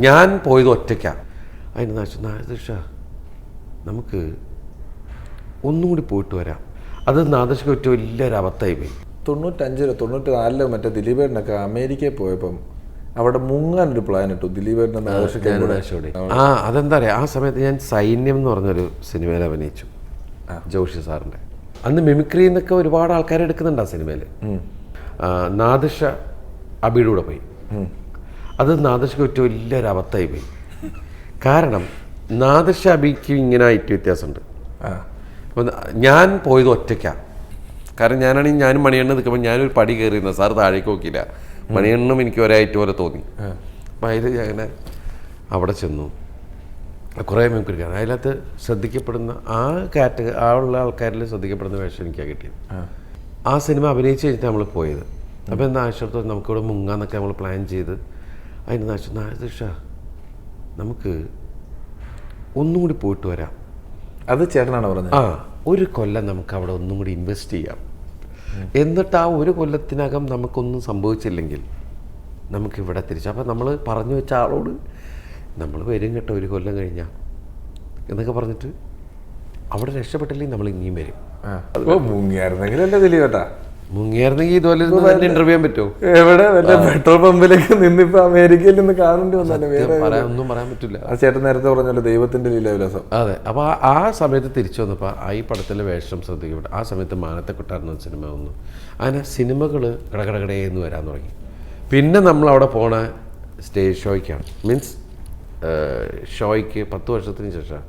ഞാൻ പോയത് ഒറ്റയ്ക്കാണ്. അതിന് നാദിർഷ നമുക്ക് ഒന്നും കൂടി പോയിട്ട് വരാം. അത് നാദിർഷയ്ക്ക് ഒറ്റ വലിയൊരു അബദ്ധമായി പോയി. 95 94 മറ്റേ ദിലീപേട്ടനൊക്കെ അമേരിക്കയിൽ പോയപ്പം അവിടെ മുങ്ങാനൊരു പ്ലാൻ ഇട്ടു ദിലീപേട്ടൻ നാദിർഷയോടെ. അതെന്താ പറയുക, ആ സമയത്ത് ഞാൻ സൈന്യം എന്ന് പറഞ്ഞൊരു സിനിമയിൽ അഭിനയിച്ചു, ജോഷി സാറിൻ്റെ. അന്ന് മിമിക്രി എന്നൊക്കെ ഒരുപാട് ആൾക്കാർ എടുക്കുന്നുണ്ട് ആ സിനിമയിൽ. നാദിർഷ അബിയുടെ കൂടെ പോയി. അത് നാദിർഷയ്ക്ക് ഒറ്റ വലിയൊരു അബദ്ധമായി പോയി. കാരണം നാദിർഷ അബിക്ക് ഇങ്ങനെ ആയിട്ട് വ്യത്യാസമുണ്ട്. അപ്പം ഞാൻ പോയത് ഒറ്റയ്ക്കാണ്. കാരണം ഞാനാണെങ്കിൽ ഞാനും മണിയണ്ണ നിൽക്കുമ്പോൾ ഞാനൊരു പടി കയറിയിരുന്ന സാർ താഴേക്ക് നോക്കിയില്ല. മണിയണ്ണും എനിക്ക് ഒരായിട്ട് പോലെ തോന്നി. അപ്പം അതിൽ അങ്ങനെ അവിടെ ചെന്നു. കുറേ മിമിക്രിക്കാണ് അതിനകത്ത് ശ്രദ്ധിക്കപ്പെടുന്ന ആ ഉള്ള ആൾക്കാരിൽ ശ്രദ്ധിക്കപ്പെടുന്ന വേഷം എനിക്കാണ് കിട്ടിയത്. ആ സിനിമ അഭിനയിച്ച് കഴിഞ്ഞിട്ട് നമ്മൾ പോയത്. അപ്പോൾ എന്താ ആവശ്യത്തോടെ നമുക്കിവിടെ മുങ്ങാന്നൊക്കെ നമ്മൾ പ്ലാൻ ചെയ്ത് അതിന് നാദിർഷ നമുക്ക് ഒന്നും കൂടി പോയിട്ട് വരാം. അത് ചേട്ടനാണ് പറഞ്ഞത്. ഒരു കൊല്ലം നമുക്ക് അവിടെ ഒന്നും കൂടി ഇൻവെസ്റ്റ് ചെയ്യാം. എന്നിട്ട് ആ ഒരു കൊല്ലത്തിനകം നമുക്കൊന്നും സംഭവിച്ചില്ലെങ്കിൽ നമുക്കിവിടെ തിരിച്ചു. അപ്പം നമ്മൾ പറഞ്ഞു വെച്ച ആളോട് നമ്മൾ വരും കേട്ടോ ഒരു കൊല്ലം കഴിഞ്ഞാൽ എന്നൊക്കെ പറഞ്ഞിട്ട് അവിടെ രക്ഷപ്പെട്ടില്ലെങ്കിൽ നമ്മൾ ഇനിയും വരും. മുങ്ങിയായിരുന്നെങ്കിലല്ലേ ദിലീപേട്ടാ, മുങ്ങിയായിരുന്നെങ്കിൽ ഇതുപോലെ ഇന്റർവ്യൂ ചെയ്യാൻ പറ്റുമോ? എവിടെ വല്ല പെട്രോൾ പമ്പിലേക്ക് നിന്നിപ്പോ അമേരിക്കയിൽ നിന്ന് കാണേണ്ടി വന്നാലും ഒന്നും പറയാൻ പറ്റില്ല. ആ ചേട്ടൻ നേരത്തെ പറഞ്ഞല്ലോ ദൈവത്തിന്റെ ലീലാവിലാസം. അതെ. അപ്പോൾ ആ സമയത്ത് തിരിച്ചു വന്നപ്പോൾ ഈ പടത്തിലെ വേഷം ശ്രദ്ധിക്കപ്പെട്ടു. ആ സമയത്ത് മാനത്തെ കൊട്ടാരം സിനിമ വന്നു. അങ്ങനെ സിനിമകൾ കടകടകടയെന്ന് വരാൻ തുടങ്ങി. പിന്നെ നമ്മൾ അവിടെ പോണ സ്റ്റേജ് ഷോയ്ക്കാണ്. മീൻസ് ഷോയ്ക്ക് 10 വർഷത്തിന് ശേഷം